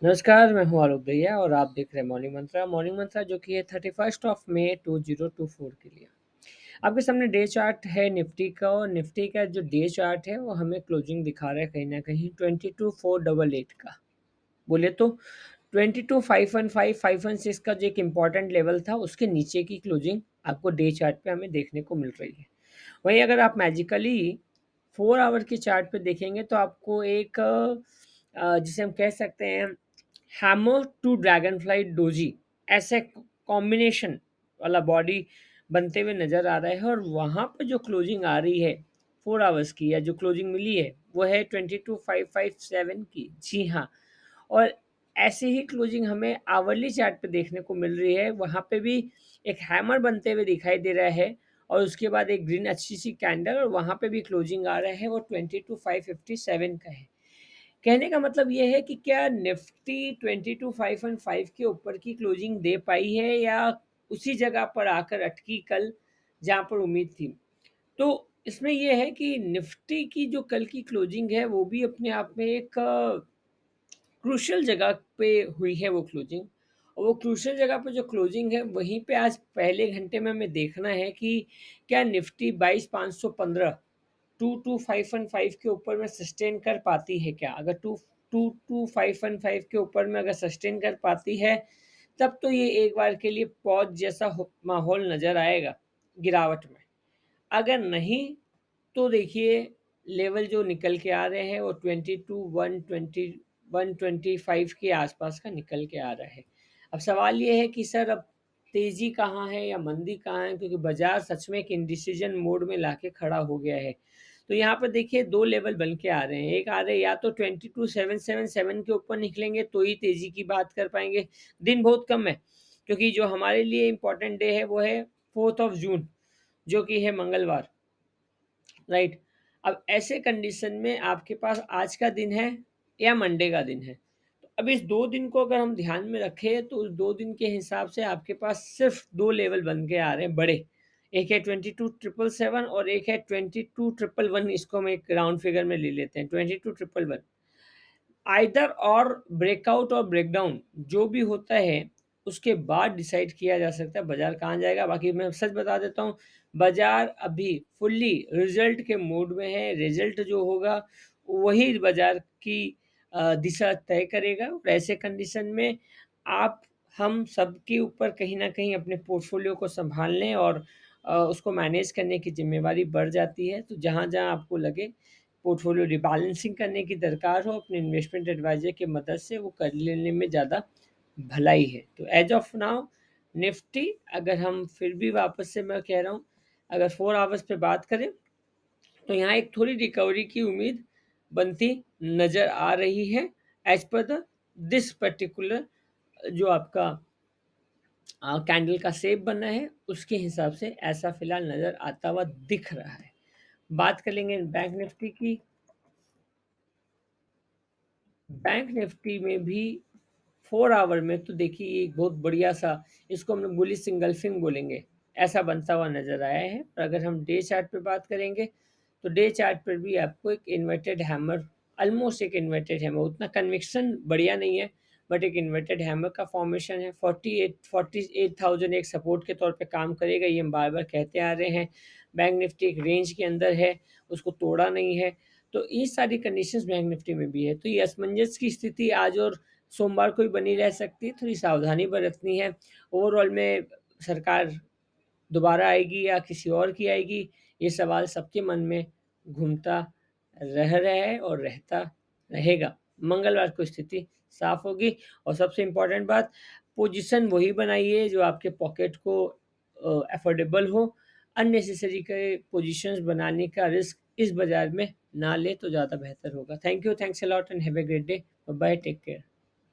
नमस्कार, मैं हूँ आलोक भैया और आप देख रहे हैं मॉर्निंग मंत्रा। मॉर्निंग मंत्रा जो कि है 31st ऑफ मई 2024 के लिए। आपके सामने डे चार्ट है निफ्टी का और निफ्टी का जो डे चार्ट है वो हमें क्लोजिंग दिखा रहा है कहीं न कहीं 22,488 का। बोले तो 22,515, 516 का जो एक इम्पोर्टेंट लेवल था उसके नीचे की क्लोजिंग आपको डे चार्ट पे हमें देखने को मिल रही है। वहीं अगर आप मैजिकली 4 आवर के चार्ट पे देखेंगे तो आपको एक जिसे हम कह सकते हैं हैमर टू ड्रैगनफ्लाई डोजी ऐसे कॉम्बिनेशन वाला बॉडी बनते हुए नज़र आ रहा है और वहाँ पर जो क्लोजिंग आ रही है 4 आवर्स की या जो क्लोजिंग मिली है वो है 22,557 की। जी हाँ, और ऐसे ही क्लोजिंग हमें आवरली चार्ट पे देखने को मिल रही है। वहाँ पे भी एक हैमर बनते हुए दिखाई दे रहा है और उसके बाद एक ग्रीन अच्छी सी कैंडल और वहाँ पे भी क्लोजिंग आ रहा है वो 22,557 का है। कहने का मतलब ये है कि क्या निफ्टी 22,515 के ऊपर की क्लोजिंग दे पाई है या उसी जगह पर आकर अटकी कल जहाँ पर उम्मीद थी। तो इसमें ये है कि निफ्टी की जो कल की क्लोजिंग है वो भी अपने आप में एक क्रूशियल जगह पे हुई है वो क्लोजिंग। और वो क्रूशियल जगह पे जो क्लोजिंग है वहीं पे आज पहले घंटे में हमें देखना है कि क्या निफ्टी 22,515 22,515 के ऊपर में सस्टेन कर पाती है क्या? अगर 22,515 के ऊपर में अगर सस्टेन कर पाती है, तब तो ये एक बार के लिए पॉज़ जैसा माहौल नज़र आएगा गिरावट में। अगर नहीं, तो देखिए लेवल जो निकल के आ रहे हैं वो 125 के आसपास का निकल के आ रहा है। अब सवाल ये है कि सर अब तेज़ी कहाँ है या मंदी कहाँ है? क्योंकि बाज़ार सच में एक इंडिसीजन मोड में लाके खड़ा हो गया है। तो यहाँ पर देखिए 2 लेवल बन के आ रहे हैं। एक आ रहे हैं या तो 22,777 के ऊपर निकलेंगे तो ही तेज़ी की बात कर पाएँगे। दिन बहुत कम है, क्योंकि जो हमारे लिए इम्पोर्टेंट डे है वो है 4th ऑफ जून, जो कि है मंगलवार। राइट। अब ऐसे कंडीशन में आपके पास आज का दिन है या मंडे का दिन है। तो अब इस 2 दिन को अगर हम ध्यान में रखें तो उस 2 दिन के हिसाब से आपके पास सिर्फ़ 2 लेवल बन के आ रहे हैं बड़े। एक है 22,777 और एक है 22,111, इसको हम एक राउंड फिगर में ले लेते हैं 22,111। आइदर और ब्रेकआउट और ब्रेकडाउन जो भी होता है, उसके बाद डिसाइड किया जा सकता है बाज़ार कहाँ जाएगा। बाकी मैं सच बता देता हूँ, बाज़ार अभी फुल्ली रिज़ल्ट के मोड में है। रिज़ल्ट जो होगा, वही बाज़ार की दिशा तय करेगा और ऐसे कंडीशन में आप हम सबके ऊपर कहीं न कहीं अपने पोर्टफ़ोलियो को सँभालने और उसको मैनेज करने की ज़िम्मेवारी बढ़ जाती है। तो जहाँ-जहाँ आपको लगे पोर्टफोलियो रिबैलेंसिंग करने की दरकार हो, अपने इन्वेस्टमेंट एडवाइज़र की मदद से वो कर लेने में ज़्यादा भलाई है। तो एज़ ऑफ़ नाउ निफ्टी, अगर हम फिर भी वापस से मैं कह रहा हूँ, अगर 4 आवर्स पे बात करें, तो यहाँ एक थोड़ी रिकवरी की उम्मीद बनती नज़र आ रही है as per the this particular जो आपका कैंडल का शेप बना है, उसके हिसाब से ऐसा फ़िलहाल नज़र आता हुआ दिख रहा है। बात कर लेंगे बैंक निफ्टी की। बैंक निफ्टी में भी 4 आवर में तो देखिए ये एक बहुत बढ़िया-सा, इसको हम लोग बुलिश एंगल्फिंग बोलेंगे, ऐसा बनता हुआ नज़र आया है। और अगर हम डे चार्ट पे बात करेंगे, तो डे चार्ट पर भी आपको एक इन्वर्टेड हैमर, ऑलमोस्ट एक इन्वर्टेड हैमर, उतना कन्विक्शन बढ़िया नहीं है, बट एक इन्वर्टेड हैमर का फॉर्मेशन है। 48,000 एक सपोर्ट के तौर पे काम करेगा, ये हम बार-बार कहते आ रहे हैं। बैंक निफ्टी एक रेंज के अंदर है, उसको तोड़ा नहीं है। तो ये सारी कंडीशंस बैंक निफ्टी में भी है। तो ये असमंजस की स्थिति आज और सोमवार को भी बनी रह सकती है, थोड़ी सावधानी बरतनी है। ओवरऑल में सरकार दोबारा आएगी या किसी और की आएगी, ये सवाल सबके मन में घूमता रह रहा है और रहता रहेगा। मंगलवार को स्थिति साफ होगी और सबसे इम्पोर्टेंट बात, पोजीशन वही बनाइए जो आपके पॉकेट को अफोर्डेबल हो। अननेसेसरी के पोजीशंस बनाने का रिस्क इस बाज़ार में ना लें तो ज़्यादा बेहतर होगा। Thank you, thanks a lot and have a great day. Bye bye, take care.